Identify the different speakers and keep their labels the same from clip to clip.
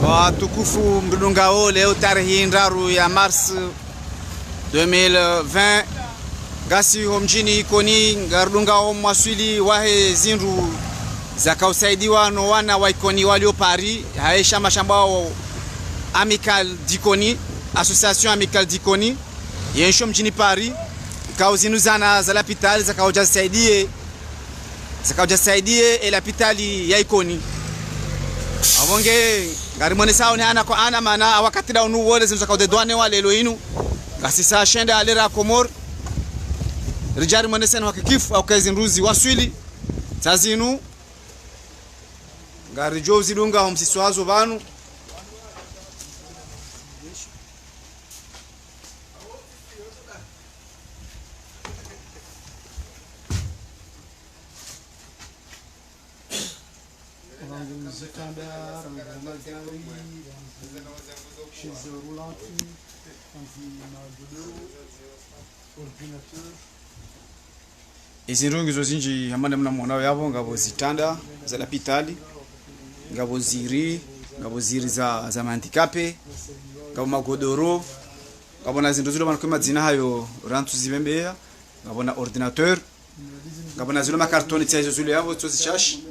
Speaker 1: Watukufu mdungao leo tarehe ndaru ya Mars 2020 gasi mjini Ikoni ngarudungao mwaswili wahe zindu zakausaidiwa no wana wa Ikoni walio Paris haisha mashambao Amical d'Ikoni, Association Amical d'Ikoni yensho mjini Paris kauzinuzana za l'hôpital zakaujasaidia l'hôpital ya Ikoni avonge ngarimone sawo ni ana kwa ana mana wakati da unu wole zinzo kaude douane wale lo inu gasisa shende alera Komor rijari mone sen wakikifu au kazi nruzi waswili tazinu ngari jozi lunga homsiswazo banu izi rungi zozinji hamana mna mwana yabo ngabo zitanda za lapitali ngabo ziri za handicapé ngabo magodoro ngabo na zindu zilo manukuma zina hayo rantu zibembea ngabo na ordinateur ngabo na zilo makartoni tsayo zilo yabo tsozichashi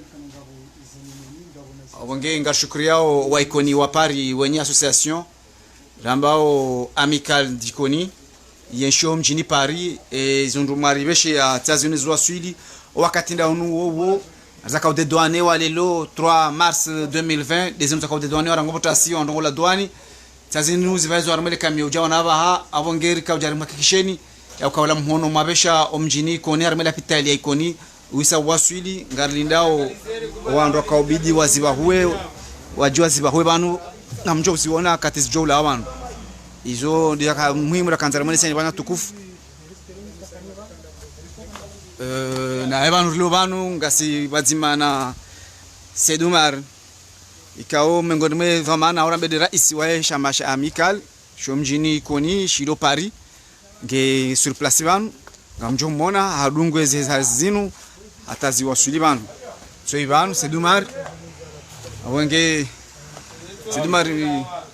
Speaker 1: abonge ngashukuri yao wa Ikoni wa Paris wenye association rambao Amical d'Ikoni yensho mjini Paris zundu maribeshe ya tazini zwa swili wakati nda unu wo zaka de douane wale lo 3 mars 2020 des zaka de douane warango potasi ondongo la douane tazini nuzi vazo armele kamyo jawa na baha abongeri ka ujari makikisheni ya ukawala mhono mabesha omjini Ikoni armele hospitali ya Ikoni uisa waswili ngarlindao wando kaubidi wazibahuwe wajua zibahuwe banu na mjo usiona katiz jola abantu izo ndia muhimu la kanzara mone sene bana tukufu na ebanu rilo banu ngasi bazimana Sedumar ikao mengoni mwe vamana ora mbede rais wa shamasha Amical shomjini Ikoni shilo Paris nge sur place banu ngamjo mona hadungwe zezazinu ataziwasuli banu so ibanu Sedumar awenge Sedumar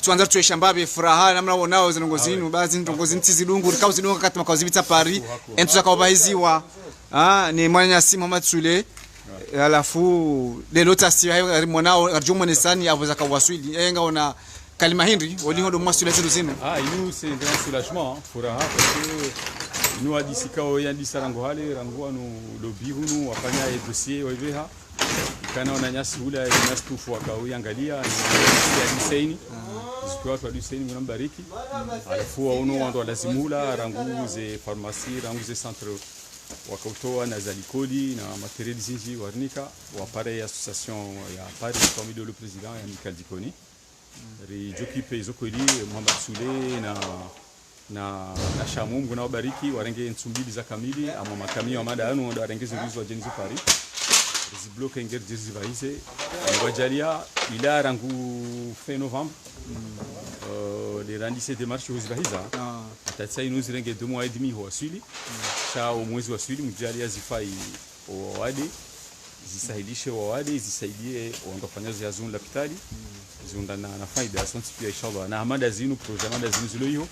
Speaker 1: tuanza tueshambabe furaha namna wonao zinongozinu bazi ndongozi ntizidungu kauzidunga kati makazibita Paris entu zakaubahiziwa ni mwanya si Mohamed Sule alafu lelo tasi hayo monao arjumone sani avoza kawasuli enga ona kalima hindi wali hondo mwasule zinu
Speaker 2: nous c'est un grand soulagement furaha parce que nous adisika oyandisa rango hale rango no lobby hunu wafanya dossier webeha kana ona nyasi hula nyasi tufu akauyangalia ni Hussein zikiwa watu wa Hussein mnambariki alafu wao wando lazimula rangu ze pharmacie rangu ze centre wakautoa na zalikoli na materiel zinji warnika wa pare association ya Paris comme le président ya Amical d'Ikoni ri jokipe zokoli Mohamed Sule na shamu mguna wabariki warenge nsumbili za kamili ama makamio wa mada anu ndo warenge zurizo wa jenizo Paris zibloke ngeri jezi vaise wajalia ila rangu fin novembre les rendis démarches aux vahiza atatsa inu zirenge 2 mois et demi ho asili cha au mwezi wa asili mjalia zifai wade zisaidishe wade zisaidie wangafanya ziazun l'hôpital zundana na faida santi pia inshallah na hamada zinu projet hamada zinu zilo hiyo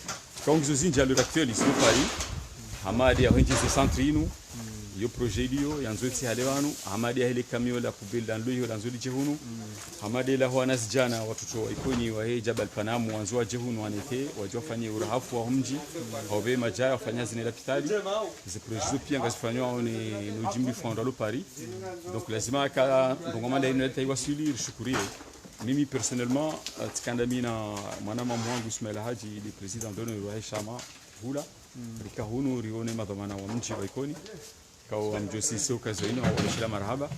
Speaker 2: quand vous zinja le actuel ici au Paris hamadi ya wengi ze centre inu yo projet dio yanzoti halewanu hamadi ya ile kamio la poubelle dans l'eau dans zoli jehunu hamadi la wana zijana watoto wa Ikoni wa Jabal Panamu wanzo wa jehunu wanete wajofanyia urahafu wa mji obe majaya wafanya zine l'hôpital ze projet pia ngazifanywa ni nujimbi fond dans Paris donc lazima ka ngoma ndio inaleta iwasili shukurie mimi personnellement tikandamina mwana mwangu Ismail Haji le président d'honneur wa Shama hula rikahunu rione madhamana wa mji wa Ikoni kao amjosi sio kazi ino washila marhaba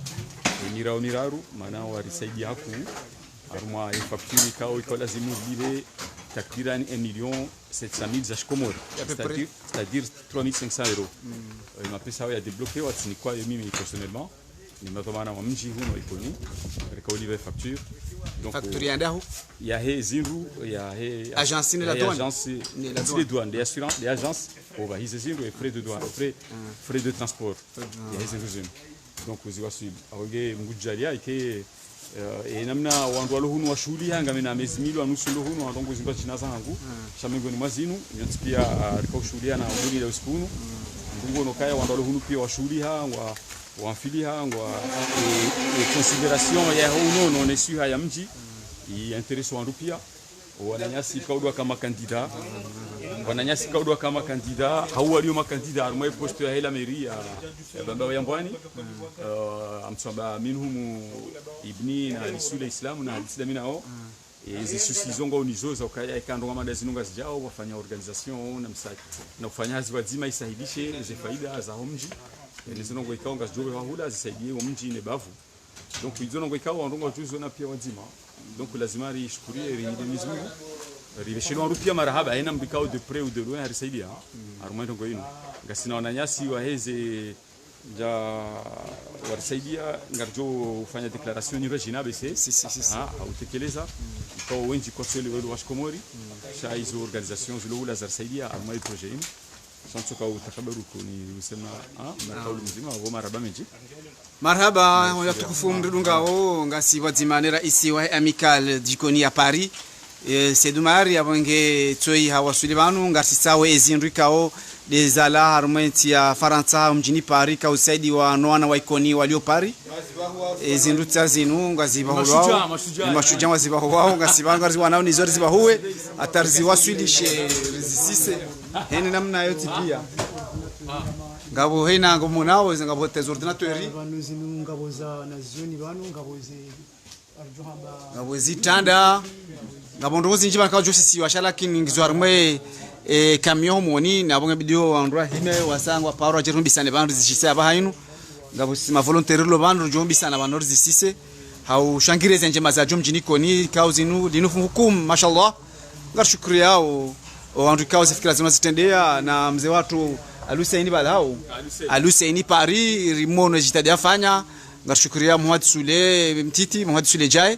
Speaker 2: niraru maana warisaidia haku aruma facture kao iko lazimu libe takriban 1,700,000 za Komor c'est-à-dire 3,500 euros ma pesa ya débloquer watini kwa mimi personnellement ni madhamana wa mji huno Ikoni rikao libe facture
Speaker 1: donc facture yandaho
Speaker 2: ya he zinru ya he
Speaker 1: agence ni la douane
Speaker 2: agence les douanes des assurances des agences au va hizi zinru et frais de douane frais de transport ya hizi zinru donc uziwasili awage mgujalia ike namna wandu walohunu wa shughuli hanga mina mezimili wa nusu lohunu wandu zindwa china zangu shamengoni mwazinu nyoti pia rikao shughuli na nguni la uspunu ngo no kaya wandu walohunu pia wa shughuli hanga wa mfili hanga consideration ya hono no nesu haya mji i interesse wandu pia wananyasi kaudwa kama kandida wananyasi kaudwa kama kandida hao walio makandida almwe posto ya hela mairie ya baba ya mbwani amsamba minhum ibni na lisula islamu na hadisi damina o zisuzizonga unizoza ukaya ikandonga madazinonga zijao wafanya organisation na msaki na ufanyazi wazima isahidishe ze faida za mji zinongo ikaonga jobe wahula zisaidie mji ne bavu donc izonongo ikawa ndongo juzo na pia wazima donc lazima rishukurie rinide mizungu ribeshelo rupia marahaba haina mbikao de près ou de loin harisaidia arumendo ngoino ngasina wananyasi waheze ja warisaidia ngarjo ufanya declaration ni regina bc utekeleza kwa wengi kwa sele wewe washkomori sha hizo organizations zilowula za risaidia arumai projet sancho kwa utakabaru ni usema na kauli mzima wa marhaba menji
Speaker 1: marhaba yatukufu mdungao ngasi wazimane raisi wa amical dikoni ya Paris Sedumari abonge toi hawasuli banu ngasi sawe ezinrikao dezala harumenti ya Faransa mjini Paris ka usaidi wa noana wa ikoni walio Paris ezinruta zinu ngazi bahulwao mashujaa wazibahulwao ngasi bangazi wanao ni zori zibahuwe atarzi wasulishe rezisise hene namna yote pia ngabo hena ngomunao ngabo tezordinatori
Speaker 3: banu zinu ngabo za nazioni banu
Speaker 1: ngabo zitanda ngabo ndongozi njiba ka josisi washala kini ngizwarmwe camion moni nabonga bidio andra hime wasangwa paro jerumbi sane bandu zishise abahainu ngabo sima volontaire lo bandu jombi sana bandu zisise hau shangireze njema za jomjini koni kauzinu linufu hukum mashallah ngar shukri yao wandu kauze fikira zima zitendea na mzee watu Alusaini balao Alusaini Paris rimono jitadia fanya ngashukuria Muhammad Sule mtiti Muhammad Sule Jai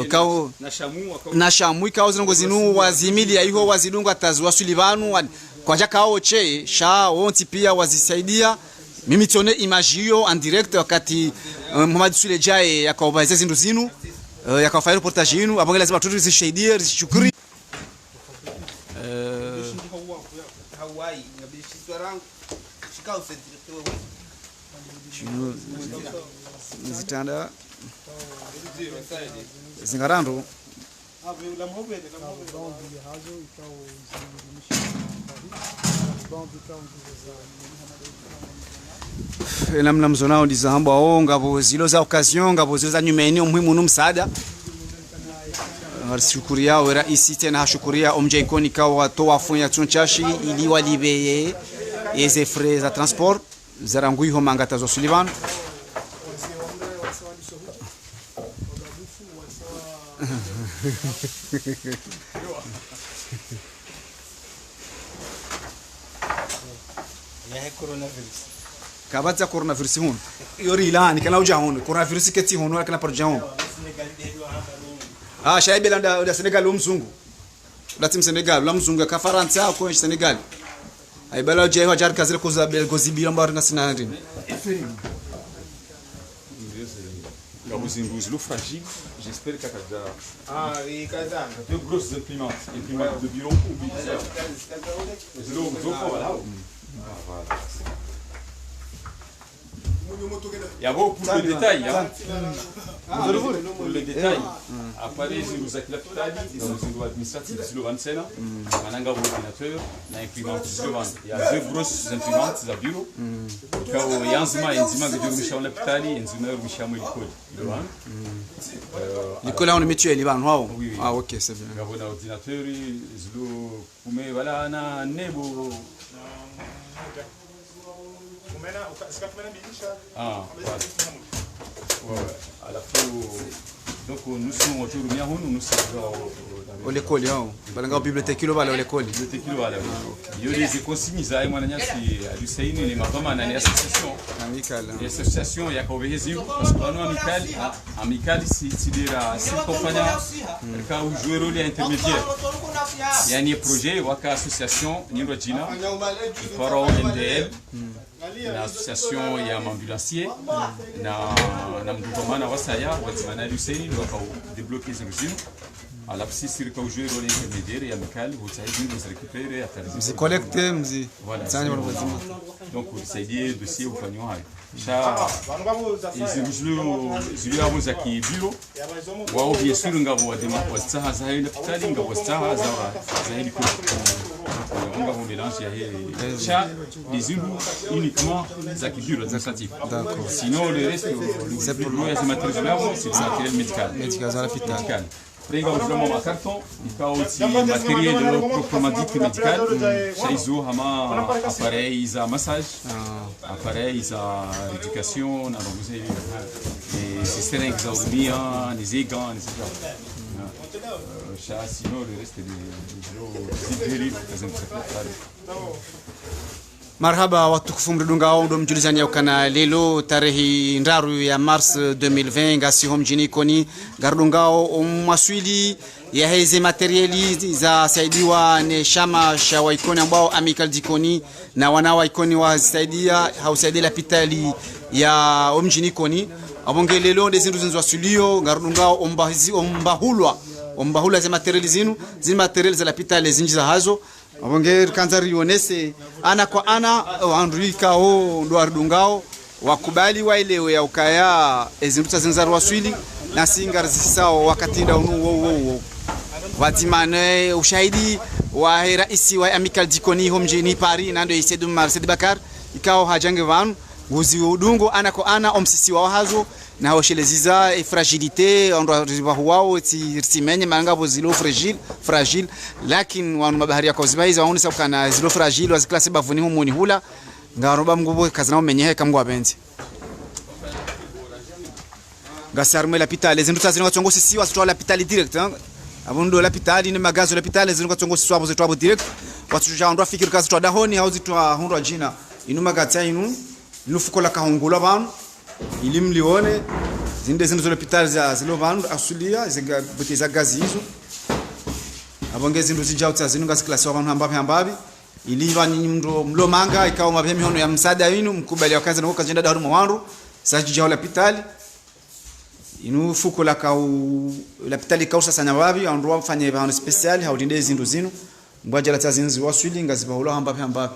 Speaker 1: ukao na shamu ikao zinongo zinu wazimili ya hiyo wazilungu atazwa sulivanu kwa jakao che sha wonti pia wazisaidia mimi tone image hiyo en direct wakati Muhammad Sule Jai yakaobaza zindu zinu yakafanya reportage yenu abonge lazima tutu zishaidie zishukuri
Speaker 4: Hawaii ngabishitwarang shikao sentre
Speaker 1: zitanda zingarando namna mzonao ndizahamba ao ngabo zilo za occasion ngabo zilo za nyumeni muhimu no msaada shukuria wa raisi tena shukuria omjenkoni kwa watu wafunya tunchashi ili walibeye eze frais za transport zarangui ho mangata zo Sullivan
Speaker 4: ya coronavirus
Speaker 1: kabatza coronavirus hun yori ilani kana uja hun coronavirus keti hun kana parja hun shaibe la Senegal umzungu la tim Senegal la mzungu ka Faransa ko Senegal ay bala je ho jar kazre ko zabel go zibila mbar na sinandin
Speaker 2: ngabo zinguzi lo fragile j'espère que
Speaker 4: oui kazan
Speaker 2: de grosses imprimantes de bureau public voilà il y a beaucoup de détails pour le détail apparaît nous avec la totalité nous administratif sur le 27 mananga ordinateur na imprimante il y a deux grosses imprimantes à bureau kao yanzima enzima de misha na pitali enzima misha mo
Speaker 1: Nicolas on met les ban wow ah OK c'est bien
Speaker 2: ngabo na ordinateur zilo kume wala na nebo à la fois donc nous sommes autour de Miahon nous sommes
Speaker 1: au l'école yao balanga bibliothèque lo bala au l'école
Speaker 2: bibliothèque lo bala yo les consignes za mwana nyasi alusaini ni mapama na association association ya kobehezi parce que bano amical si dira si compagnie ka jouer rôle intermédiaire yani projet waka association ni rojina para NDL na association ya ambulancier na mduvamana wasaya wazimana luseni waka débloquer zinu alafu sisi rikaujue role intermédiaire ya mikali husaidia nous récupérer affaire
Speaker 1: mzi collecte mzi
Speaker 2: voilà
Speaker 1: tsani wazima
Speaker 2: donc usaidie dossier ufanywa hayo sha izulu abo za kibiro wao bien sûr ngabo wadema wastaha za ile hospitali ngabo wastaha za ile kwa ngabo mélange ya hii sha izulu uniquement za kibiro administratif sinon le reste c'est pour nous les matériels c'est du matériel médical
Speaker 1: za l'hôpital
Speaker 2: Prega vraiment un carton, il y a aussi matériel proprement dit médical, chez eux, appareils à massage, appareils à éducation, les systèmes d'examen, les égants, etc. Sinon, le reste des dérives,
Speaker 1: Marhaba watukufu mrudungao ndo mjulizani yaukana lelo tarehi ndaru ya mars 2020 ngasi homjini koni garudungao umwaswili ya heze materieli za saidiwa ne shama sha waikoni ambao amikal dikoni na wana waikoni wa saidia hausaidia la pitali ya homjini koni abonge lelo ndezindu zinzwa sulio garudungao ombahulwa za materieli zinu materieli za la pitali zinji za hazo abonge kanzari yonese ana kwa ana andrika ho ndo ardungao wakubali wailewe ya ukaya ezinduta zinzaru waswili na singar zisao wakatinda wo watimane ushahidi wa raisi wa amical dikoni homjini Paris nando isedu Marcel Bakar ikao hajange vanu guzi udungo ana kwa ana omsisi wa hazo na hosheleziza fragilité ndo riba huwao timenye mangabo zilo fragile lakini wanu mabahari ya kozibaiza waone sababu kana zilo fragile waziklase bavuni humuni hula ngaroba mgubo kazana umenyehe kamgwa benzi gasarme la pitale zindu tazini watongo sisi wasitwa la pitale direct abundo la pitale ni magazo la pitale zindu watongo sisi wabo zitwa direct watu jaondwa fikiri kazi twa dahoni au zitwa hundwa jina inu magatsa inu lufuko la kahungula banu ilim lione zinde zindu za hospitali za zilovandu asulia zinga butiza gazi hizo abonge zindu zijauta zinunga siklasi abantu hambabi iliva nyinyi mlo manga ikawa mabemi hono ya msaada winu mkubali wakaanza nako kajenda daru mwandu saji jao la hospitali inu fuko la hospitali kausa sana babi andro mfanye bano special haudinde zindu zinu mbwaje la tazinzi waswili ngaziba ulo hambabi ambapo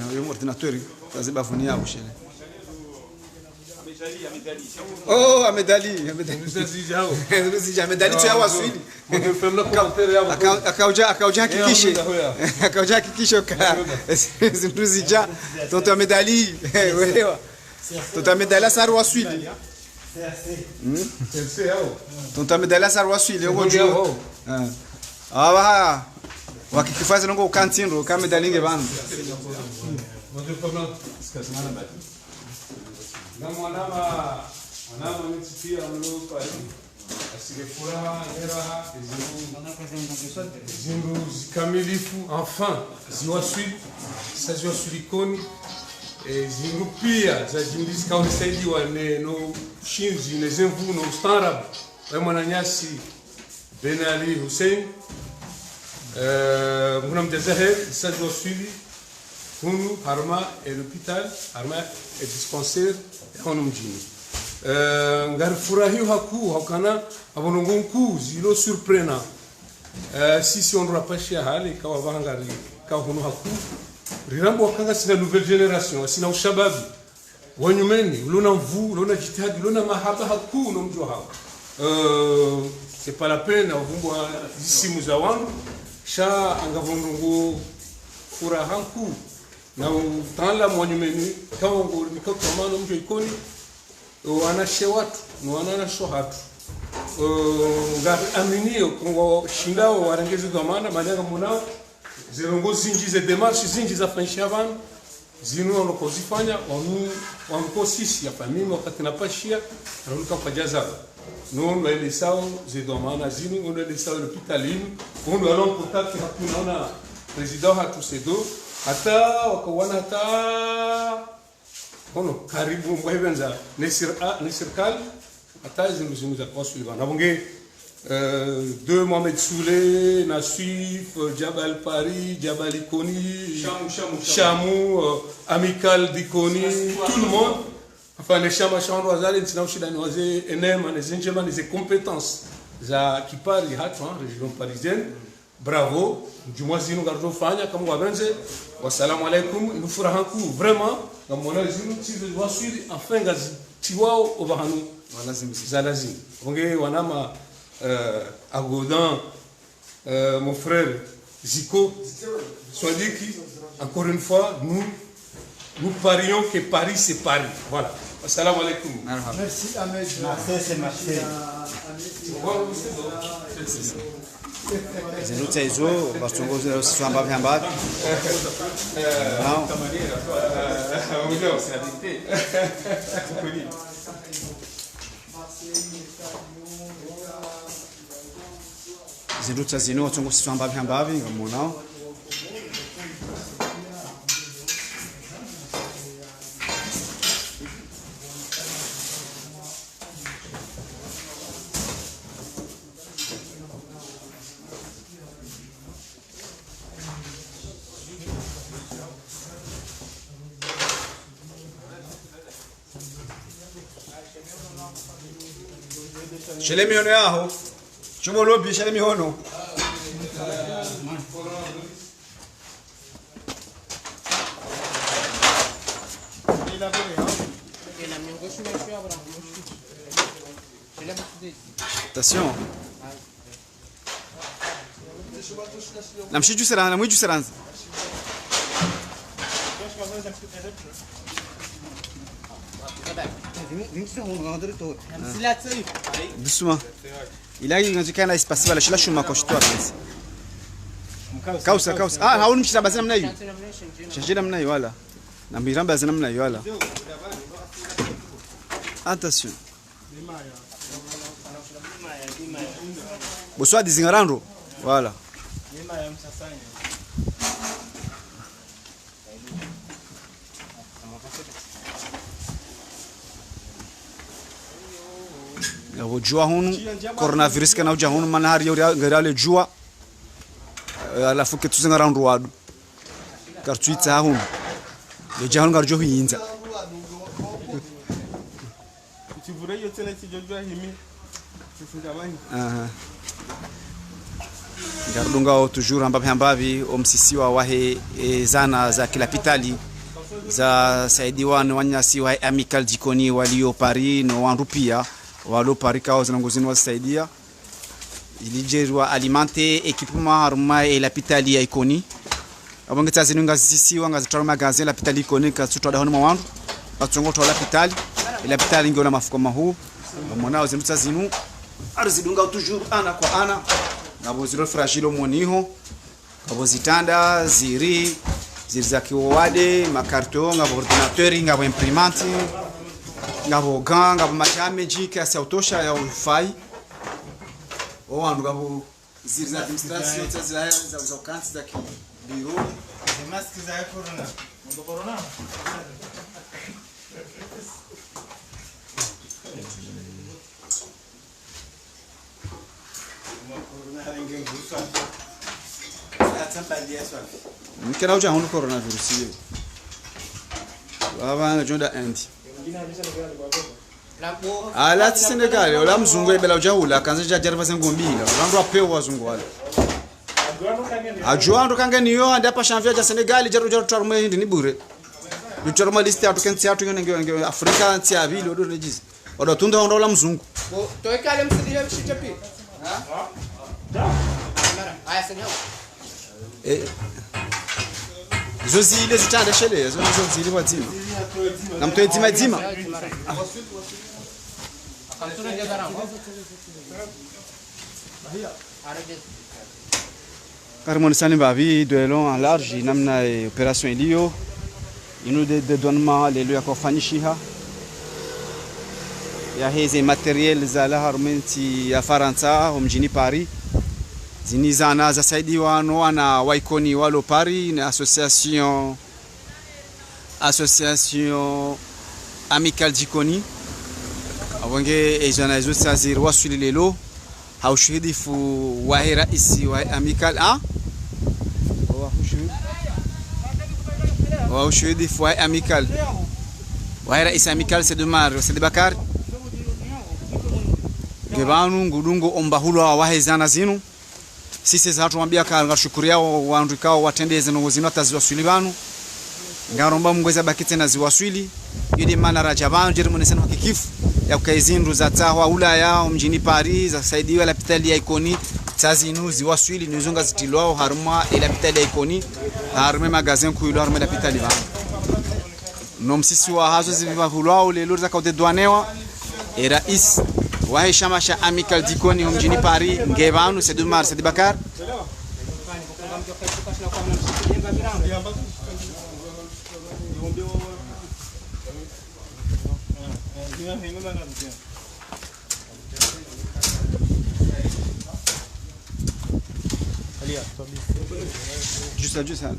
Speaker 1: hiyo ordinateur kaziba funia bushele oh amedali tu ya waswili akauja hakikishe zinduzija toto amedali wewe toto amedali saru waswili toto amedali saru waswili uko juu wakikifaza nongo ukantindro kama dalinge bana
Speaker 5: na mwanama nitipia mlopa asigefuraha eraha zingu zikamilifu enfin ziwaswili saziwaswilikoni zingu pia za zingu zikawasaidiwa no shinzi nezemvu no starab wa mwananyasi Ben Ali Hussein muna mjazaher saziwaswili hunu harma et l'hôpital harma et dispensaire hono mjini ngar furahiyo haku hakana abonongo nku zilo surprenant si on rapashia hali kawa vangari ka hono haku rirambo wakanga sina nouvelle génération sina ushababi wanyumeni ulona mvu ulona jitihadi ulona mahaba haku no mjo hao c'est pas la peine avumbo simu za wangu sha angavonongo furahanku na utala mwanyumeni kama ngurika kama no mjo ikoni wanashe watu no wanasho hatu ngar aminio kongo shindao warengezi domana malenga munao zirongo zinji ze démarche zinji za fanisha abantu zinu ono kozifanya wanu sisi ya famille wakati na pashia ruka pajaza no le sao ze domana zinu ono le sao l'hôpital inu ono alon contact hakuna ona président hatu sedo hata wakawana hata ono karibu mwahibenza ni serikali hata zimezungumza kwa Suleiman nabonge de Mohamed Soule na Suif Jabal Paris Jabal Ikoni Chamou Amical d'Ikoni tout le monde enfin les chama chama wazali ntina ushida ni waze enema ni zinjema ni compétences za kipari hatu région parisienne bravo jumwazinu gardo fanya kama wabenze wassalamu alaikum nufurahanku vraiment ngamona zinu tizo wasuri enfin ngazi tiwao obahanu za lazim onge wanama Agodan, mon frère Zico, soit dit qu'encore une fois, nous parions que Paris c'est Paris. Voilà. Assalamu alaikum.
Speaker 3: Merci Ahmed.
Speaker 4: C'est Marseille.
Speaker 1: Zinduta hizo watongozi sisi ambao vyamba zinduta zino watongozi sisi ambao vyamba ngamona Shele miono yaho. Chumo lobi shele miono. Attention. Namshiju serana, mwiju serana. Doucement. Il a une kana espace wala shila shuma kwa shitwa basi. Kausa. Ah, hauni mshira bazina mnayo. Shajira mnayo wala. Na miramba bazina mnayo wala. Attention. Boswa dizingarando. Voilà. Jua hunu coronavirus kana uja hunu manahari ya ngerale jua alafu ketu zinga round wadu kartuita hunu le jahunu garjo hinza
Speaker 4: Tibure yote na tijojwa himi tufungamani
Speaker 1: gardunga toujours ambavi omsisi wa wahe zana za kilapitali za saidiwa wanyasi wa Amical d'Ikoni walio Paris no wanrupia walo parika wazanangozini wasaidia ilijerwa alimente equipement haruma e lapitali ya Ikoni abonge tazini ngazisi wanga zatara magazine lapitali Ikoni kasutwa dahoni mawandu batongo to lapitali lapitali ngona mafuko mahu mwanao zinutsa zinu arzidunga toujours ana kwa ana ngabo zero fragile moniho ngabo zitanda ziri za kiwade makarton ngabo ordinateur ngabo imprimante ngabo gants ngabo matamagic ya autosha ya wi-fi o andu ngabo ziri za administration za kanti za biro
Speaker 4: de masque za corona ndo corona
Speaker 1: Mkena uja hunu coronavirus hiyo. Baba jonda endi. Ala Senegal ola mzungu ebela uja hula kanza ja jarva sengombila. Bandu apeo wazungu wale. Ajuando kanga niyo anda pa chanvier ja Senegal jaru taruma hindi ni bure. Lutaruma liste atukensi atu ngenge Afrika nti avili odo regize. Odo tunda ola mzungu.
Speaker 4: To ekale msidiye mshichapi. Aya senyo.
Speaker 1: Zozile zitanda shele zozile wadzima namtoe dzima Carmon sani bavi de long en large namna opération ilio inu de dédouanement les lieux akofanishiha ya hizi materiel za la harmenti ya Faransa mjini Paris zinizana zasaidiwa no wana waikoni walo Paris na association amicale jikoni awenge ejana ezo sazir wasuli lelo haushhidi fu wahi raisi wa amicale وشهدي في أميكال وهي رئيس أميكال سيد بكار gebanu ngudungo ombahulwa wahezana zinu sisi za tumwambia ka shukuria waandikao watendeze no zinu ataziwaswili banu ngaromba mngweza bakite na ziwaswili ili mana rajabanu jeri munesena hakikifu ya kaizindu za tahwa ulaya mjini Paris za saidiwa la pitali ya ikoni tazinu ziwaswili nizunga zitilwao haruma ila pitali ya ikoni harume magazin kuilo harume la pitali banu nomsisi wa hazo zivahulwao lelo zakaude douanewa e rais wahi shamasha amicale dikoni mjini Paris ngebanu Seydou Mar Seydi Bakar juste là.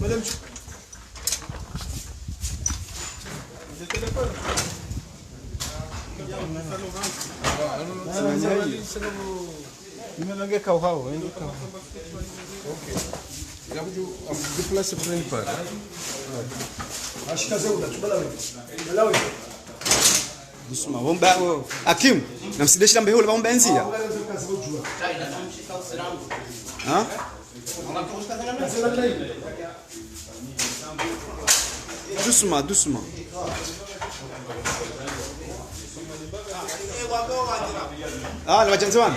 Speaker 1: Akim, namsideshi lambe hule bomba enzia. Ha? Doucement. Ah, le macam mana?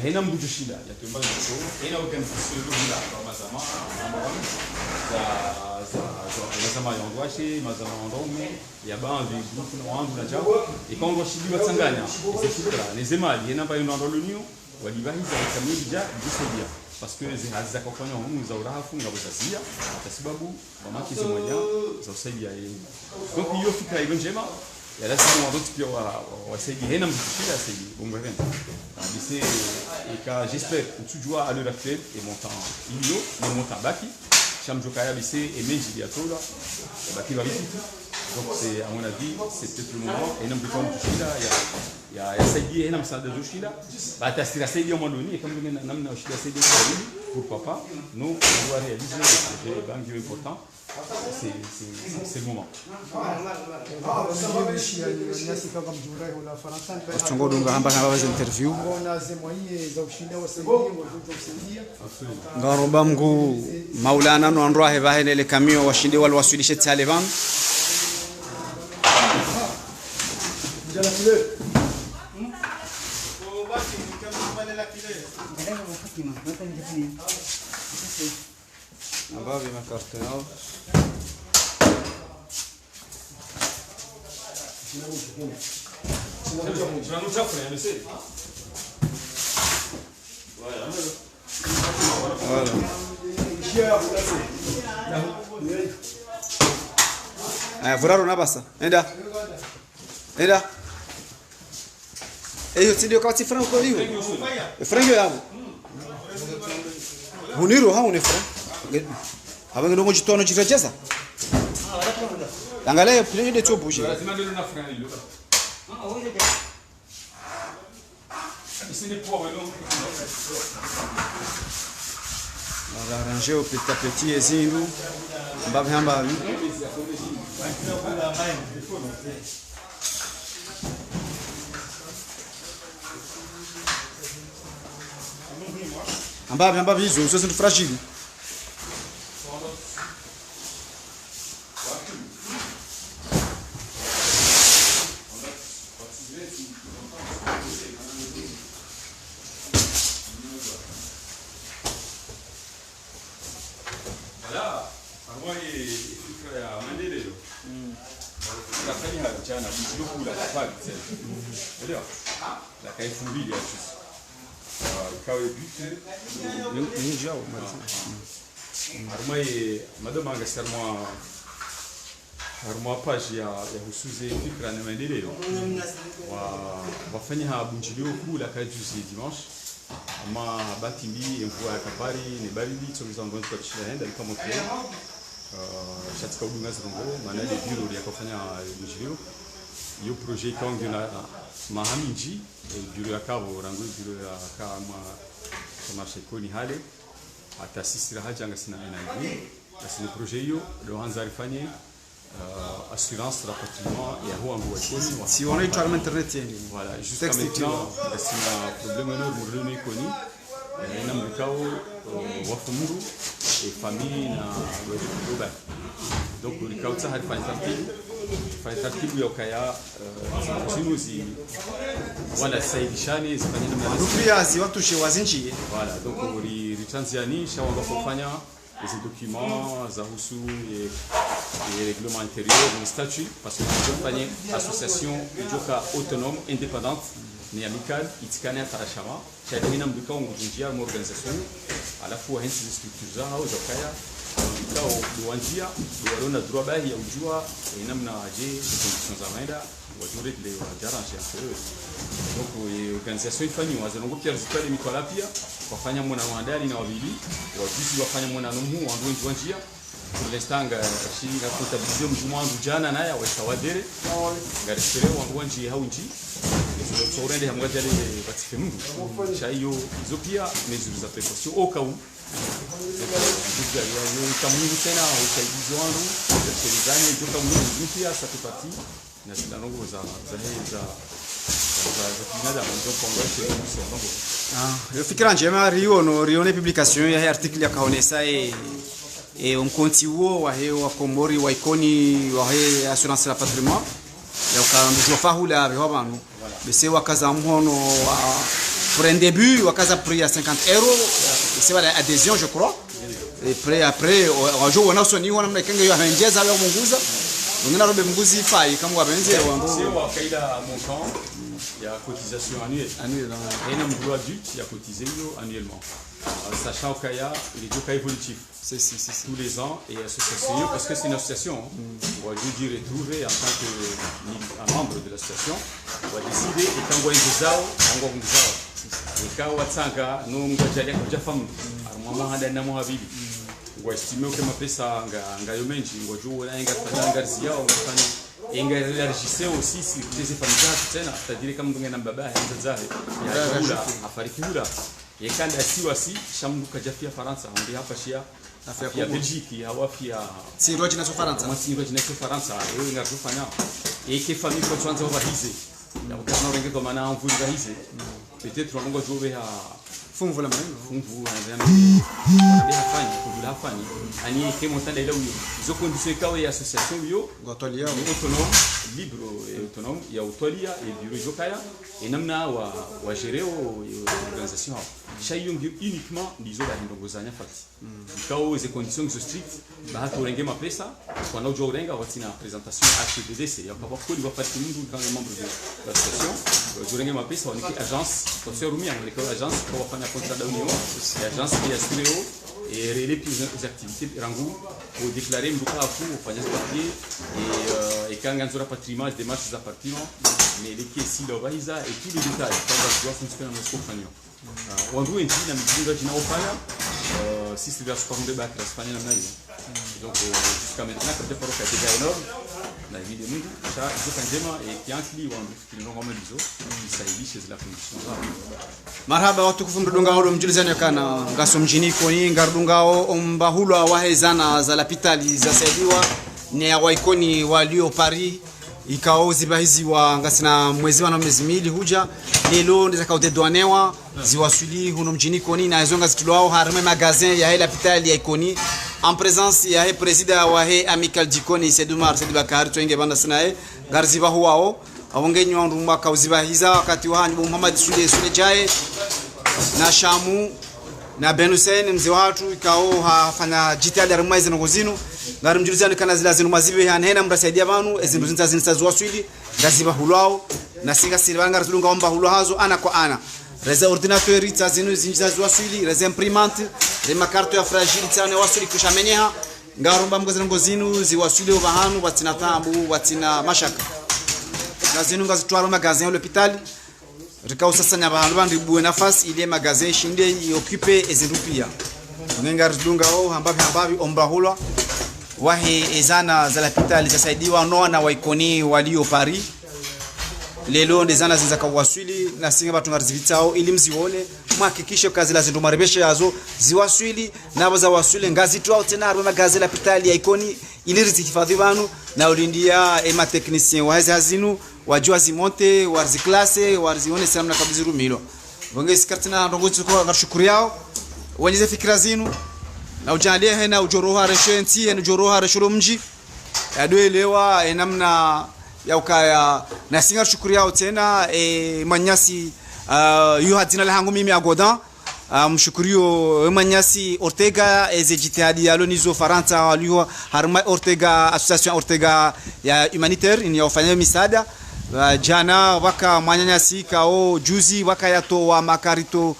Speaker 2: هنا مبوجو شيلا يا تبان شو هنا وكان في السوق هنا مزما mazama yongwashi mazama ndome ya banvi grupu na wangu na chao ikongo shidi watsanganya isekura nezemali yena pa yonando lunyu walibahiza kamilija jisodia parce que ze haza kufanya humu za urafu ngabo zazia kwa sababu mamaki zimwanya za usaidia yeye donc hiyo fikra ile njema ya lazima watu pia wasaidie hena mshikila saidi bongwen bisi ika j'espère que tu vois à l'heure actuelle et montant ilio mais montant baki Chamjokaya bisi et menji biatola baki va vite donc c'est à mon avis c'est peut-être le moment et non plus comme Chila il y a saidi hena msada de Chila ba tasira saidi au moment donné comme namna Chila saidi pourquoi pas nous on doit réaliser des projets banques importants c'est le moment
Speaker 1: tungodunga hamba kama interview ngaromba mngu maulana no androa heva hele kamio washinde walwasilishe Taliban Abavi makarteno Furaro na basa. Enda. Eyo tindio kwa ti franco hiyo. Franco yabo. Muniro haune franco. Abanga ndongo chitono chiracheza. Angalia play de topo je.
Speaker 2: Lazima ndio na franco hilo. Ici les poids non.
Speaker 1: On va arranger au petit à petit ezindu. Mbabe hamba. Ambabe hizo sio fragile.
Speaker 2: Voilà, na bujilo kula kapali tena elewa la kaifu mbili ya chusi ikawe but
Speaker 1: ni jao
Speaker 2: armai madama angasarmwa harma page ya husuze fikra na maendeleo wafanya bujilo kula kajuzi dimanche ama bati mbi mvua ya kabari ni baridi tulizo ngonzo kwa shida kama kwa katika huduma za Rongo maana ile bureau ya kufanya bujilo hiyo project kwa ngina mahaminji bureau ya kabo rango bureau ya kama shekoni hale atasisira haja ngasina energie basi projet hiyo ndio hanza alifanye assurance de l'appartement et à Huango Ekoni.
Speaker 1: Si on est sur internet,
Speaker 2: voilà, jusqu'à maintenant, c'est un problème énorme pour le Ekoni. Il y a un mercado, Wafumuru et famille na Loba. Donc le mercado ça a fait partie du Yokaya. Zinuzi, voilà, ça est dichané, c'est pas une manière.
Speaker 1: L'oubliazi, on touche aux Inchi.
Speaker 2: Voilà, donc on les Ritanziani, Shawanga Fofania. Les documents, Zahusu et règlement intérieur, le statut, parce que nous avons une association autonome, indépendante, amicale, Itikane Tarashama, qui a été une organisation, à la fois une structure, Luanjia, Luarona Droba, Yaujua, et Namna Aje, les conditions à Maïda, ou à Touré, les Garantia. Donc, l'organisation est fannie, on a un groupe qui a les Mikolapia, pour faire mon amandali na wabili, ou à wafanya mon anomu, en douane Luanjia. Pour l'instant, je suis comptabilisé mjumwangu jana naye watawadere ngarespere wangu wanji haunji sorende hamgaja le batife mungu chayo hizo pia mesures za précaution au cas où ndio ya tamungu tena usaidizi wangu serikali ndio tamungu pia ça fait partie na sina nongo za
Speaker 1: eu fikira njema rione publication ya article ya kaonesa et on continue wa he wa komori wa ikoni wa he assurance la patrimoine ya ukamjua fahula be wabanu bese wakaza mhono pour un début wakaza prix à 50 euros c'est la adhésion je crois et après on joue on a soni on a kenga yo hanjeza yo munguza ngina robe munguzi fai kama wabenze wango
Speaker 2: c'est wa kaida montant il y a cotisation annuelle et un emploi adulte il y a cotisé annuellement sachant qu'il y a les deux cas évolutifs tous les ans et association parce que c'est une association on va dire retrouver en tant que membre de l'association on va décider et quand on va et quand on va tsanga no ngajali kuja famu mama hada na muhabili on va estimer que ma pesa nga yomenji ngojo na ingafanya ngazi yao ngafanya ingarelargissait aussi si les familles tena c'est-à-dire kama ndunge na baba yanzazahe ya kula afariki hula yekanda siwasi shambuka jafia Faransa ndi hapa shia afya Belgique hawafia
Speaker 1: si roji na Faransa
Speaker 2: masi roji na Faransa wewe ngakufanya eke famille kwa kwanza wahize na ukana renge kwa maana mvuli wahize peut-être on ngojo be ha
Speaker 1: funvu la maneno
Speaker 2: funvu na hafanyi kujula hafanyi ani eke montanda ile huyo hizo conditions kawa ya association hiyo
Speaker 1: gotolia
Speaker 2: autonome libre et autonome ya utolia et bureau jokaya et namna wa gérer organisation chayungi uniquement lizo la ndongozanya fati kao les conditions sont strictes ba to renge mapesa kwa na ujo renga watina présentation HDDC ya kwa kweli wafati mundu dans les membres de l'association ujo renge mapesa waniki agence kwa serumia kwa agence kwa wafanya contrat d'union et agence qui assure et les activités rangu pour déclarer mbuka afu ufanya papier et quand ganzura patrimoine des marches d'appartement mais les caisses l'obaiza et tous les détails quand on doit fonctionner dans ce compagnon on doit entrer dans le jina opaya si c'est vers ce bac l'Espagne na nayo donc jusqu'à maintenant quand tu parles de déjà énorme na vile mungu cha njema et kiankli wangu kilongo malizo isaidishi zile conditions
Speaker 1: marhaba watukufu mdunga holo mjulizani kana ngaso mjini koni ngardungao ombahulwa wahezana za lapitali za saidiwa ni ya waikoni walio Paris ikao zibahizi wa ngasina mwezi wa miezi miwili huja lelo ndeza kaute douanewa ziwasuli huno mjini koni na zonga zitulwao harme magazin ya hela pitali ya ikoni en présence ya he président wa he amical dikoni Sedumar Sedibakar twenge banda sinae garziba huwao awonge nywandu mwaka uzibahiza wakati wa hanyu Muhammad Sule Jae na Shamu na Ben Hussein mzee watu ikao hafanya jitihada rumaize no kuzinu ngari mjulizani kana zila zinu mazibe hana mrasaidia banu ezindu zinta zinazwaswili gaziba hulwao na singa silvanga zulunga omba hulwa hazo ana kwa ana reza ordinateur tsazinu zinjiza zwasili reza imprimante rema carte ya fragile tsane wasuli kushameneha ngarumba mgazina ngozinu ziwasuli ovahanu watina tambu watina mashaka gazinu ngazitwara magazin l'hôpital rikao sasa nyabantu bandibue nafasi ile magazin shinde occuper ezindupia ngenga rdunga o hambabi ombahulwa wahi ezana za l'hôpital zasaidiwa noana waikoni walio Paris lelo ndezana zinza kawaswili na singa batu ngarizivitao ili mzione mwakikishe kazi la zindu marebeshe yazo ziwaswili nabo za waswili ngazi tu tena arwe magazi la pitali ya ikoni ili rizihifadhi banu na ulindia ema technicien wazi hazinu wajua zimonte warzi klase warzione sana na kabiziru milo wange sikartina ndongozi kwa ngashukuri yao wanyeze fikira zinu na ujalie hena ujoroha reshenti hena ujoroha reshuro mji yadoelewa namna ya ukaya na singa shukuri yao tena manyasi yu hadina langu mimi agoda mshukurio manyasi Ortega ezejitihadi yalo nizo Faransa walio harma Ortega association Ortega ya humanitaire ni yafanya misaada jana waka manyasi kao juzi waka yato wa makarito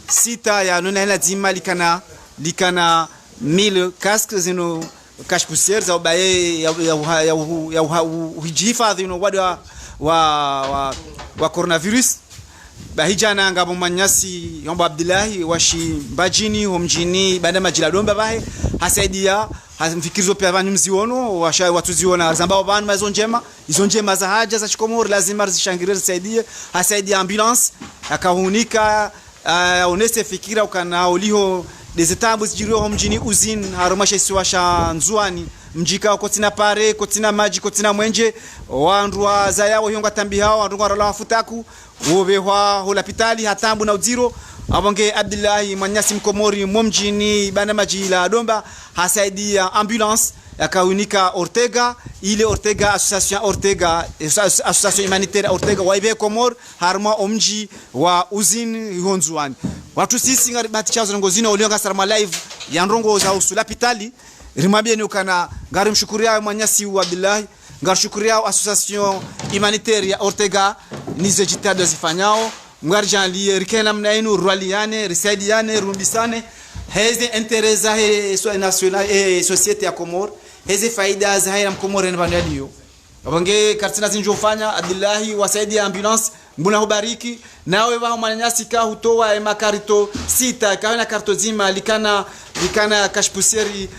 Speaker 1: sita ya nona lazima likana 1000 casques zino cash poussière za ubaye ya uhijifadhi no wada wa coronavirus bahijana ngabo manyasi yomba Abdullahi washi mbajini homjini banda majila domba bahe hasaidia mfikirizo pia banyu mziono washa watuziona zambao banu mazonjema izonjema za haja za Shikomori lazima zishangirire saidie hasaidia ambulance akahunika onese fikira ukana uliho dezetambu zijiro homjini uzin haromasha siwasha nzuani mjika kotina pare kotina maji kotina mwenje wandwa za yao yonga tambi hao wandwa rala futaku wobehwa holapitali hatambu na uziro abonge Abdullahi manyasi mkomori momjini bana majila domba hasaidia ambulance yakaunika Ortega ile Ortega association humanitaire Ortega waibe Komor harma omji wa uzin honzuani watu sisi ngaribati chazo ngozino olionga sarma live ya ndongo za usulapitali rimabia ni ukana ngari mshukuria manyasi wa Abdullahi ngashukuria association humanitaire ya Ortega nizo jitihada zifanyao ngarjanlie rikena mnainu rwaliane risaidiane rumbisane heze interesa he so national societe ya Komor heze faida za haya Komor nbanalio abange kartina zinjofanya Abdullahi wasaidi ambulance mbona hubariki nawe wao manyasi ka hutoa makarito sita kaona karto zima likana kashpuseri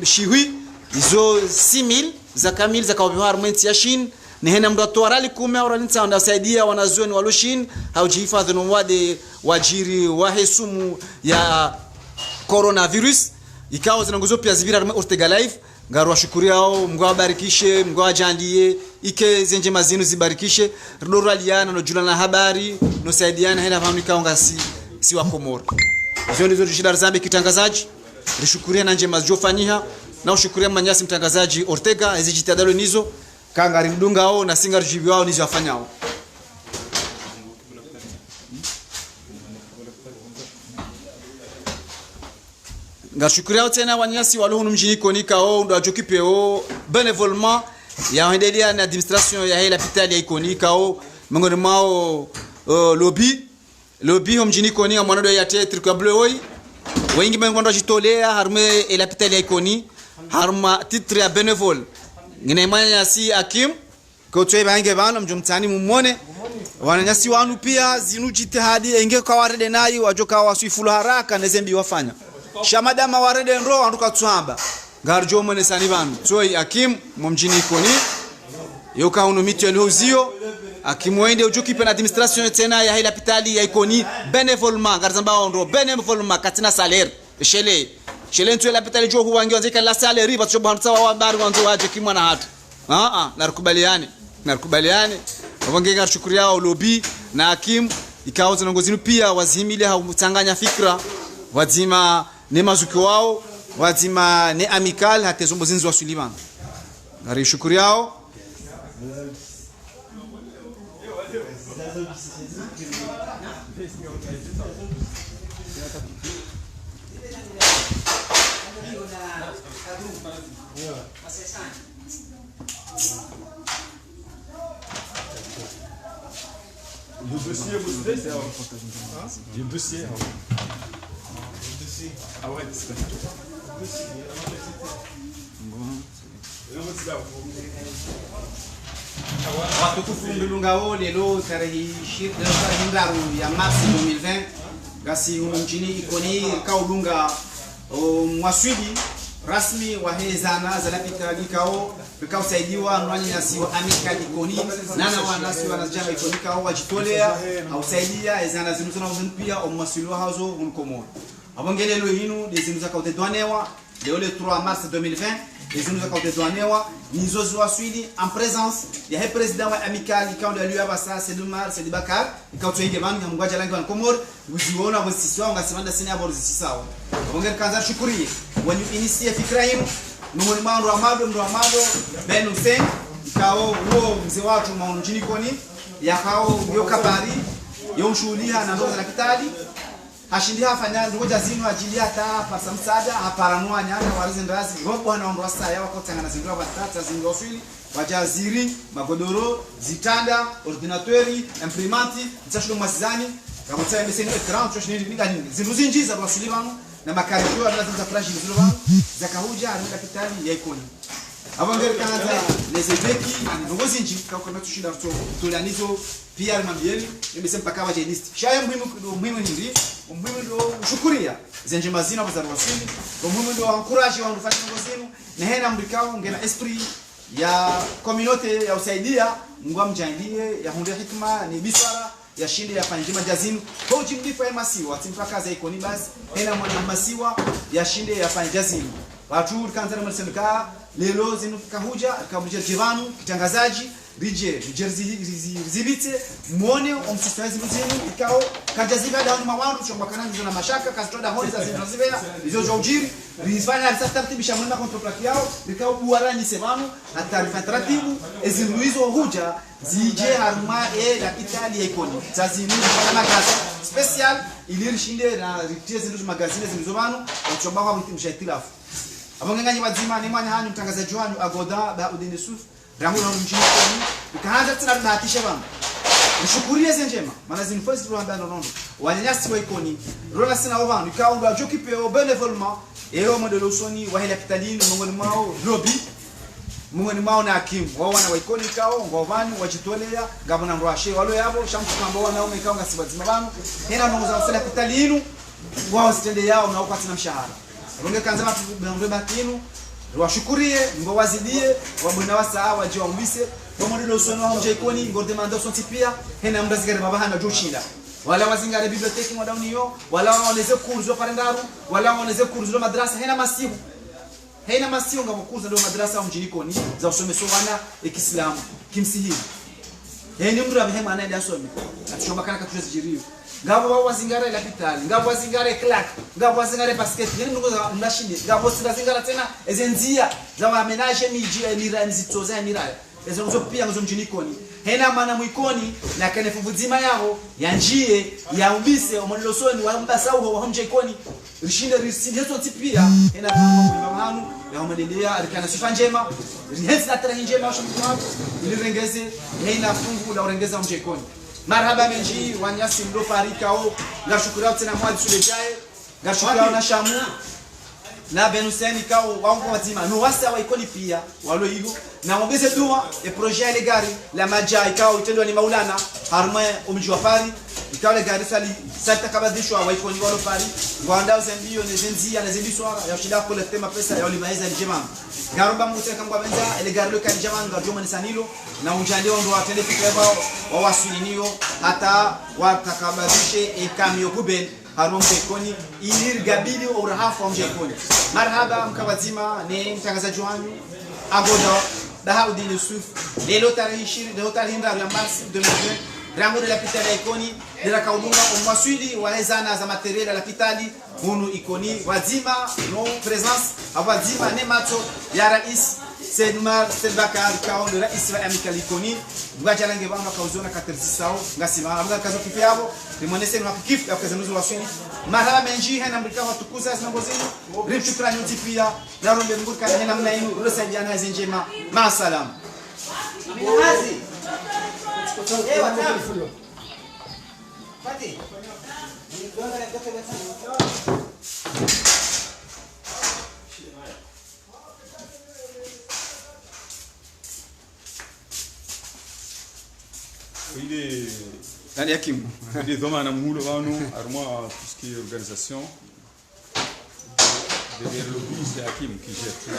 Speaker 1: shiwi izo 6000 za kamili za kawabiwar mwenti ya shin ni hena mdoto warali kume oralinsa wanasaidia wanazoni waloshin haujihifadhi no wade wajiri wahesumu ya coronavirus ikao zinangozo pia zivira Ortega live ngarwa shukuriao mgwa barikishe mgwa jandie ike zenje mazinu zibarikishe rodoraliana no julana habari no saidiana hena famika ngasi si wa Komoro hizo ndizo tushida zambi kitangazaji rishukuria na njema zofanyia na ushukuria manyasi mtangazaji Ortega hizi jitadalo nizo kangari mdunga wao na singa jibi wao nizo wafanyao ngashukuria tena wanyasi walohunu mjini konika o ndo ajokipe o benevolement ya hendelia na administration ya hela pitali ya ikonika o mngoni mao lobby mjini konika mwanado ya tetre kablo oi wengi mngondo jitolea harme ela pitali ya ikoni harma titre ya benevol ngine manya si akim ko twe bange bana mjumtani mumone wananyasi wanu pia zinu jitihadi enge kwa warede nayi wajoka wasifulu haraka nezembi wafanya shamadama warede ndo anduka tsamba garjo mone sani banu tsoy akim mumjini koni yoka unu mityo lozio akimwende ujukipe na administration tena ya hila pitali ya ikoni benevolement garzamba ndo benevolement katina salaire shele ntwe la pitali jo huwangi wanzeka la salaire bacho bantsa wa bari wanzo waje kimwana hatu narukubaliane wabonge ngashukuri yao lobby na akim ikao zinongozinu pia wazimile hautanganya fikra wazima ne mazuki wao wazima ne amical hatezombo zinzo wa Suleiman ngari shukuri yao
Speaker 2: Le dossier, vous savez, c'est le dossier. Ah ouais, c'est
Speaker 1: watukufu mbilungao lelo tarehe 20 ya Marsi 2020 gasi nchini ikoni kaulunga mwaswidi rasmi wa hezana za lapitali kao vikasaidiwa nwani nasi wa amika ikoni nana wa nasi wa nasjama ikoni kao wajitolea ausaidia hezana zinuzona pia omwasiliwa hazo unkomo abongele lo hinu dezinuza kaute douanewa le 3 mars 2020 dezinuza kaute douanewa nizozo wa Swidi en présence ya he président wa amical ikao de l'UA basa Seydou Mar Seydi Bakar ikao tuinge banu ngamgwaja langi wa Komor uziona bosiswa ngasimanda sina bor zisisawa abongele kanza shukuri wanyu inisie fikra hinu numoni mando amado Ben Hussein ikao huo mzee watu maunjini koni yakao ndio kabari yomshuhudia na ndoza la kitali ashindi hafanya ngoja zinu ajili hata pasa msaada aparanua nyana warizi ndazi robo na ndo wasa yao kwa tangana zindua batata zindua swili wajaziri magodoro zitanda ordinateur imprimante mtashuko masizani kama tsaye meseni ekran tushini nini zinduzi njiza kwa sulivano na makaribio lazima za flash zilivano zakahuja na kitali ya ikoni abangere kanza nezebeki ngozi nji kwa tushida tulanizo pia mambieni nimesema kama jailist shaya muhimu ni umuhimu ndo ushukuria zenje mazina za wasili umuhimu ndo encourage wa kufanya ngozenu na hena mrikao ngena esprit ya community ya usaidia ngwa mjandie ya hunde hikma ni bisara ya shinde ya panjima jazinu kwa uchimdifu ya masiwa timpaka za ikoni basi hena mwana masiwa ya shinde ya panjazinu watu kanza na msemeka lelo zinu kahuja kabuja jivanu kitangazaji rije zibite muone omsistaizi mzenu ikao kajaziba dauni mawandu chomba kanani na mashaka kasitoda holi za zinazibea hizo jojiri rizfanya alisatibisha mwana kontroplaki yao ikao buarani sebanu na taarifa taratibu ezinuizo huja zije harma la Italia ikoni zazinu kwa magazi special ilirishinde na ritie zinduzo magazine zinuzobanu chomba kwa mshaitilafu abongenganyi wazima ni mwanya hanyu mtangazaji wanyu agoda ba udini suf ramuna mjini ikaanza tena tunahatisha bana nishukurie zenjema maana zinfasi tunaambia nono wanyanyasi wa ikoni rona sina ovano ikao ndo ajokipeo benevolement eo modelo usoni wa hela kitalini mongoni mwao lobby mongoni mwao na hakimu wao wana wa ikoni ikao ngovani wajitolea gavana Rwashe walo yabo shamtu kamba wana ume ikao ngasibazima bana hena nongoza wasela kitalini wao stende yao na upati na mshahara Runge kanza watu bangwe batinu washukurie ngo wazidie wabuna wasaa waje wambise bomodelo sono wa mjaikoni ngo demanda sonti pia hena mrazigare baba hana joshinda wala wazingare biblioteki mwadawniyo wala waneze kurzo parendaru wala waneze kurzo madrasa hena masihu ngabo kurzo ndo madrasa wa mjinikoni za usomeso wana ekiislamu kimsihiri heni mndu abehema anaenda asome atishomba kana katuze jiriyo ngabo wazingare la pitali ngabo wazingare clark ngabo wazingare basket yini ngoza mashini ngabo zingara tena ezenzia za wamenaje miji emira nzitoza emira ezo pia ngozo mjinikoni hena maana muikoni na kanefu vuzima yao yanjie ya umbise omodelo soni wa mbasau wa mjikoni rishinde risindezo tipia hena mama hanu ya omedelea alikana sifa njema rihenzi na tarehe njema wa shumtwa ilirengeze hena fungu la urengeza mjikoni marhaba menji wanyasi ndo farikao ngashukuru tena mwadi sulejae ngashukuru na shamu na Ben Hussein kao wangu wazima no wasa wa ikoni pia walo higo na ongeze dua e projet ile gari la maja ikao itendo ni Maulana harma umji wa Fari ikao ile gari sali sata kabadishwa wa ikoni walo Fari ngwanda uzembio ne zenzia na zendiswa ya shida kule tema pesa ya ulimaiza njema garuba muteka kama benza ile gari lo kan jamaa ngajoma ni sanilo na unjaleo ndo atende fikeba wa wasiliniyo hata watakabadishe ikamio kuben harombe koni ilir gabili urahafu mjekoni marhaba mkabazima ni mtangazaji wanyu agoda Bahaudin Yusuf lelo tarehe 20 leo tarehe 10 ya Marsi 2020 Rambo de la Pitali ikoni dira kaudunga omwaswili waezana za materiel la Pitali hunu ikoni wazima no presence abazima ne mato ya rais Sedmar Sebakar kao de rais wa amical ikoni ngaja lange bana kauzona katersisao ngasima amga kazo kifiabo limonese na kif ya kazanuzo waswili marhaba menji hena mrika watukuza na ngozini rip shukrani pia na rombe ngurka hena mnainu rosa jana zenjema ma salam minazi
Speaker 2: Il est
Speaker 1: Ndani ya kimu.
Speaker 2: des hommes à Namoulo, armoire, tout ce qui est organisation. Derrière le but, c'est Hakim qui gère tout.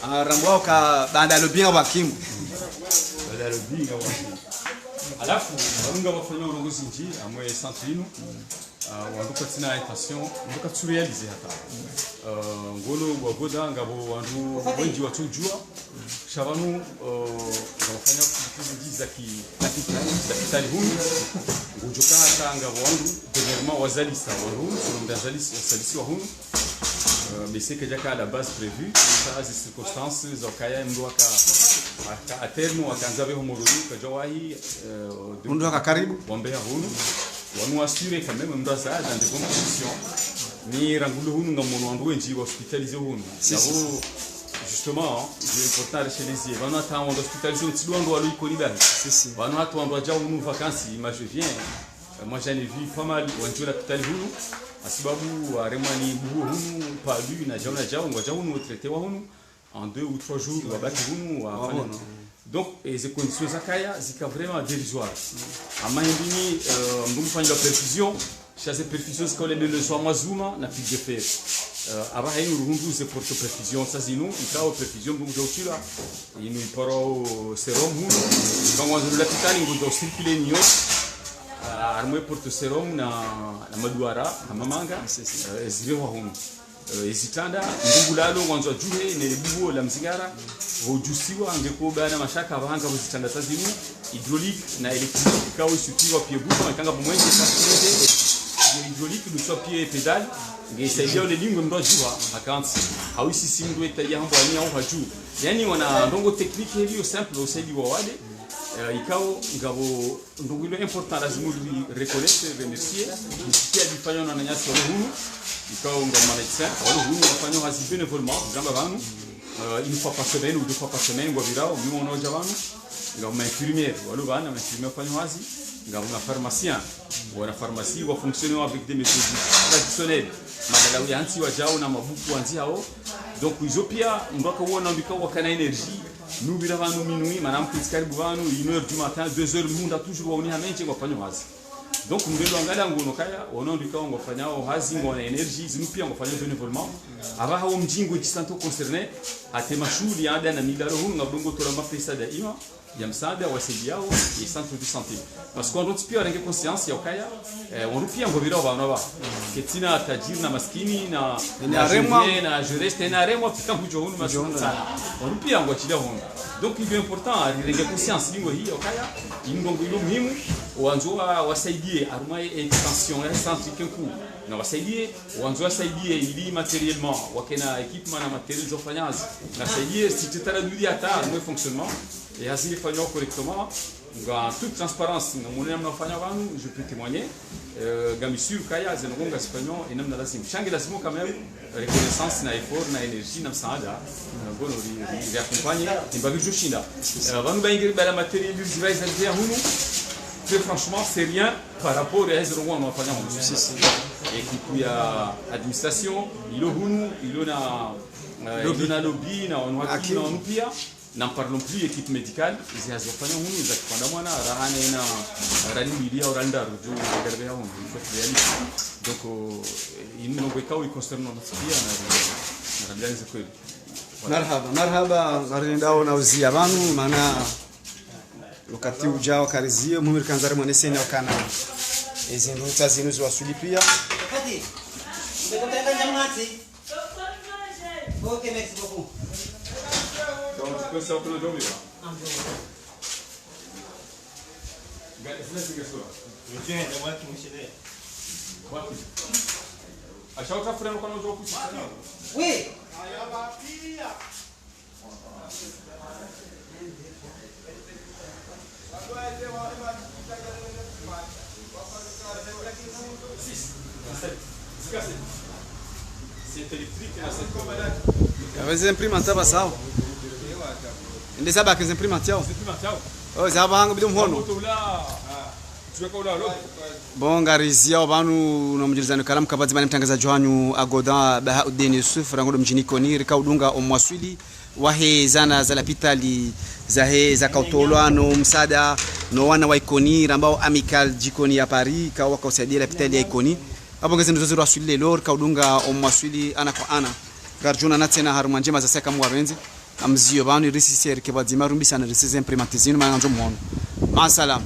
Speaker 1: Rambwa ka banda lobinga wa kimu.
Speaker 2: Baada ya lobby nga watu. Alafu walunga wafanya urongozi nji amwe centre inu. Wanduka tina intention, wanduka turealize hata. Ngolo wagoda ngabo wandu wengi watujua. Shabanu wafanya kuzizi za kitali hunu. Ngujoka hata ngabo wandu dernièrement wazalisa wandu, solomda zalisi wa hunu. Mais c'est que déjà à la base prévu, ça ces circonstances zokaya mdoaka à terme wakanzabe homorudi kajawahi
Speaker 1: Mundu waka karibu.
Speaker 2: wambea hunu wanu assurer quand même mdoa ça dans de bonnes conditions ni rangulo hunu ngamono wandu wenji hospitalisé hunu nabo justement c'est important chez les yeux wanu ata wandu hospitalisé tsidu wandu walu ikoni bali wanu ata wandu aja hunu vacances moi je viens moi j'en ai vu pas mal wandu la hospitalisé hunu asibabu aremani buhu hunu palu na jao ngoja hunu traité wa hunu en 2 ou 3 jours wabaki hunu wafanya donc les conditions zakaya zika vraiment dérisoires amahindini mbungu fanya perfusion chasse perfusion skole le soir mazuma na pique de fer aba hainu rundu ze porte perfusion ça zinu ikao perfusion mbungu jotula inu iparo serum hunu quand on la titani ngundo circuler nyo armwe porte serum na maduara amamanga zile wa hunu izitanda mbungu lalo mwanzo juhe ne bugo la mzigara hojusiwa ngeko bana mashaka abahanga buzitanda tazinu hydraulique na électrique kao isutiwa pie buko ikanga bomwenje fascinated hydraulique du so pie pedal ngesaidia ole lingwe ndo jiwa akansi hawisi sindwe tayari hambo ani au haju yani wana ndongo technique hiyo simple usaidi wa wade ikao ngabo ndongo ile important lazima reconnaître remercier ikitia difanya na nyasi wa hunu ikao ngoma médecin wale hunu wafanya hazi bénévolement ngamba banu une fois par semaine ou 2 fois par semaine ngo virao mimi unaoja banu ngoma infirmière wale bana infirmière fanya hazi ngoma pharmacien wana pharmacie wa fonctionner avec des méthodes traditionnelles madala yansi wajao na mabuku anzi hao donc izo pia ndoka uona ndika wakana energie nous vira banu minui manam karibu banu 1h du matin 2h munda toujours wauni hamenje ngofanya hazi donc mbelo angala ngono kaya wono ndika ngofanya hazi ngona energie zinu pia ngofanya bénévolement aba hawo mjingo chisanto concerné ate mashuli ada na milaro hunu ngabongo tola mapesa daima ya msaada wasaidiao et centre de santé parce qu'on doit pia renge conscience ya ukaya on pia ngobira bana ba ketina tajiri na maskini na remwa na juriste na remwa pika bujo hunu masona on pia ngochila hunu donc il est important à renge conscience lingo hii ukaya indongo ilo muhimu wanzoa wasaidie armai extension ya centre kenku na wasaidie wanzo wasaidie ili matériellement wakena équipement na matériel zofanyazi na saidie si tutaradulia hata le fonctionnement et asile fanyo correctement en toute transparence na mnafanya banu je peux témoigner gamisur kaya zenonga espagnol et namna lazima change lazima quand même reconnaissance na effort na énergie na msaada bono ri accompagner imbagu joshinda banu baingiri bala matériel device ya hunu très franchement c'est rien par rapport à ce qu'on a fait en et qui a administration ilo hunu ilo na lobby na onwaki na onupia n'en parlons plus équipe médicale ils azofanya hunu za kipanda mwana rahane na rani milia oranda rujo garbe ya hunu faut réaliser donc il nous veut quand il concerne notre pia na realize kweli
Speaker 1: marhaba zarindao na uzia banu maana wakati ujao karizie mumir kanzare mwaneseni wakana ezinduta zinu ziwasuli pia
Speaker 6: Kati, umekutaka jamati? Ok, merci beaucoup.
Speaker 2: donc tu peux sortir le domi là gade sina singesura
Speaker 4: Mjue ndio watu mshile.
Speaker 2: wapi ashauta freno kwa nojo kusi
Speaker 6: Oui.
Speaker 2: c'est électrique na cette
Speaker 1: aweze imprimante aba sawa ende saba ke imprimante yao
Speaker 2: c'est plus matériel
Speaker 1: oh zaba hanga bidum hono
Speaker 2: Motola. Tuweka ula lo.
Speaker 1: bon ngarizia wabanu no mjilizano kalam kabazi bani mtangazaji wanyu Agoda Bahauddin Yusuf rangodo mjini Konir kaudunga omwaswili wahe zana za lapitali za kautolwano msada no wana wa Konir ambao amical jikoni ya Paris kawa kausaidia lapitali ya Konir abo ngeze ndozo raswili lor kaudunga omwaswili ana kwa ana garjuna na tena haruma njema za seka mwabenzi amzio banu risisi erke bazima rumbisa na risisi imprimantizino mananjo mwono ma salam